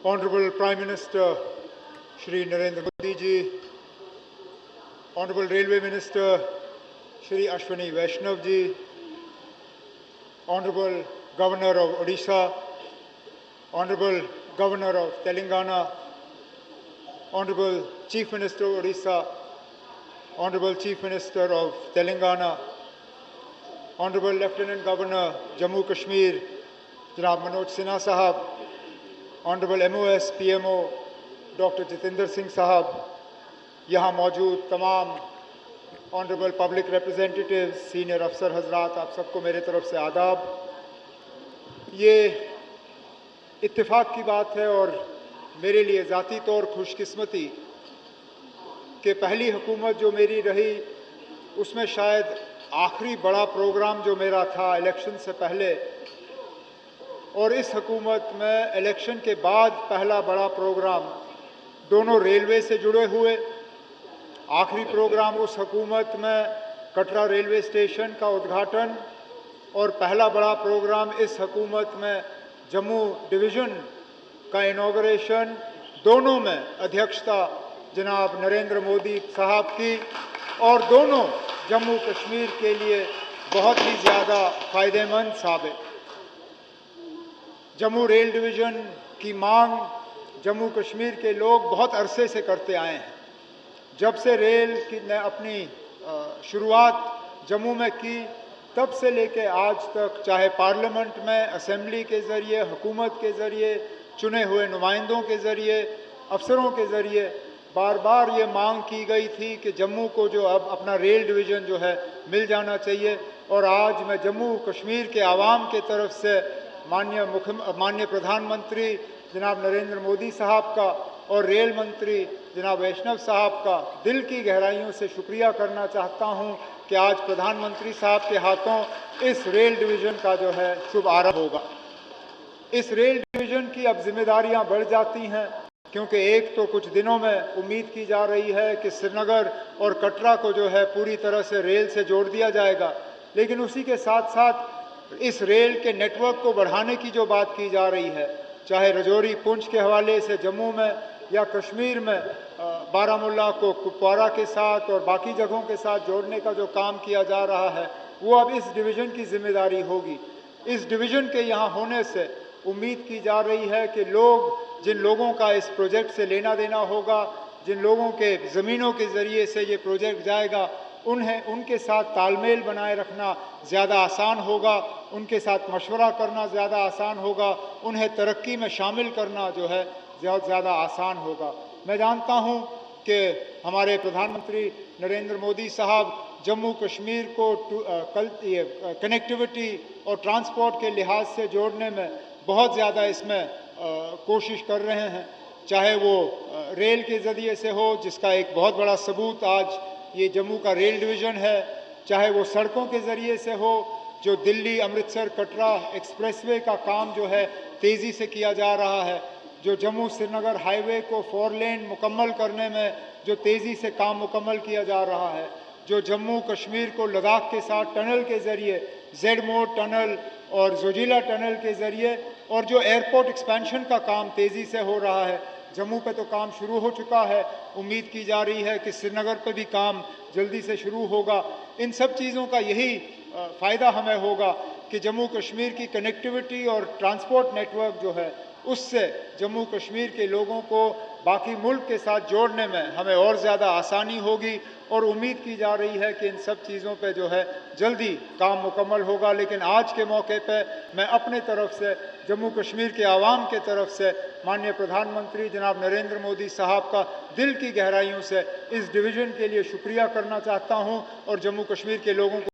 Honorable Prime Minister Shri Narendra Modi ji, Honorable Railway Minister Shri Ashwini Vaishnav ji, Honorable Governor of Odisha, Honorable Governor of Telangana, Honorable Chief Minister of Odisha, Honorable Chief Minister of Telangana, Honorable Lieutenant Governor Jammu Kashmir, Janab Manoj Sinha Sahab, Honorable MOS PMO Dr. Jitinder Singh Sahab, यहाँ मौजूद तमाम honourable public representatives, senior अफसर हजरात, आप सबको मेरे तरफ से आदाब। ये इत्तेफाक की बात है और मेरे लिए ज़ाती तौर खुशकिस्मती कि पहली हुकूमत जो मेरी रही उसमें शायद आखिरी बड़ा प्रोग्राम जो मेरा था इलेक्शन से पहले, और इस हुकूमत में इलेक्शन के बाद पहला बड़ा प्रोग्राम दोनों रेलवे से जुड़े हुए। आखिरी प्रोग्राम उस हुकूमत में कटरा रेलवे स्टेशन का उद्घाटन और पहला बड़ा प्रोग्राम इस हुकूमत में जम्मू डिवीज़न का इनॉग्रेशन, दोनों में अध्यक्षता जनाब नरेंद्र मोदी साहब की, और दोनों जम्मू कश्मीर के लिए बहुत ही ज़्यादा फ़ायदेमंद साबित। जम्मू रेल डिवीज़न की मांग जम्मू कश्मीर के लोग बहुत अरसे से करते आए हैं। जब से रेल की ने अपनी शुरुआत जम्मू में की, तब से लेके आज तक, चाहे पार्लियामेंट में असेंबली के ज़रिए, हुकूमत के ज़रिए, चुने हुए नुमाइंदों के ज़रिए, अफसरों के ज़रिए बार बार ये मांग की गई थी कि जम्मू को जो अब अपना रेल डिवीज़न जो है मिल जाना चाहिए। और आज मैं जम्मू कश्मीर के आवाम के तरफ से माननीय प्रधानमंत्री जनाब नरेंद्र मोदी साहब का और रेल मंत्री जनाब वैष्णव साहब का दिल की गहराइयों से शुक्रिया करना चाहता हूं कि आज प्रधानमंत्री साहब के हाथों इस रेल डिवीज़न का जो है शुभ आरंभ होगा। इस रेल डिवीज़न की अब जिम्मेदारियां बढ़ जाती हैं, क्योंकि एक तो कुछ दिनों में उम्मीद की जा रही है कि श्रीनगर और कटरा को जो है पूरी तरह से रेल से जोड़ दिया जाएगा, लेकिन उसी के साथ साथ इस रेल के नेटवर्क को बढ़ाने की जो बात की जा रही है, चाहे रजौरी पुंछ के हवाले से जम्मू में या कश्मीर में बारामूला को कुपवारा के साथ और बाकी जगहों के साथ जोड़ने का जो काम किया जा रहा है, वो अब इस डिवीज़न की जिम्मेदारी होगी। इस डिवीज़न के यहाँ होने से उम्मीद की जा रही है कि जिन लोगों का इस प्रोजेक्ट से लेना देना होगा, जिन लोगों के ज़मीनों के ज़रिए से ये प्रोजेक्ट जाएगा, उनके साथ तालमेल बनाए रखना ज़्यादा आसान होगा, उनके साथ मशवरा करना ज़्यादा आसान होगा, उन्हें तरक्की में शामिल करना जो है ज़्यादा आसान होगा। मैं जानता हूं कि हमारे प्रधानमंत्री नरेंद्र मोदी साहब जम्मू कश्मीर को कनेक्टिविटी और ट्रांसपोर्ट के लिहाज से जोड़ने में बहुत ज़्यादा इसमें कोशिश कर रहे हैं, चाहे वो रेल के ज़रिए से हो, जिसका एक बहुत बड़ा सबूत आज ये जम्मू का रेल डिवीज़न है, चाहे वो सड़कों के ज़रिए से हो, जो दिल्ली अमृतसर कटरा एक्सप्रेसवे का काम जो है तेज़ी से किया जा रहा है, जो जम्मू श्रीनगर हाईवे को 4 लेन मुकम्मल करने में जो तेज़ी से काम मुकम्मल किया जा रहा है, जो जम्मू कश्मीर को लद्दाख के साथ टनल के ज़रिए जेड-मोड टनल और जोजिला टनल के ज़रिए, और जो एयरपोर्ट एक्सपेंशन का काम तेज़ी से हो रहा है। जम्मू पे तो काम शुरू हो चुका है, उम्मीद की जा रही है कि श्रीनगर पे भी काम जल्दी से शुरू होगा। इन सब चीज़ों का यही फ़ायदा हमें होगा कि जम्मू कश्मीर की कनेक्टिविटी और ट्रांसपोर्ट नेटवर्क जो है, उससे जम्मू कश्मीर के लोगों को बाकी मुल्क के साथ जोड़ने में हमें और ज़्यादा आसानी होगी, और उम्मीद की जा रही है कि इन सब चीज़ों पे जो है जल्दी काम मुकम्मल होगा। लेकिन आज के मौके पे मैं अपने तरफ से जम्मू कश्मीर के आवाम के तरफ से माननीय प्रधानमंत्री जनाब नरेंद्र मोदी साहब का दिल की गहराइयों से इस डिवीज़न के लिए शुक्रिया करना चाहता हूँ और जम्मू कश्मीर के लोगों को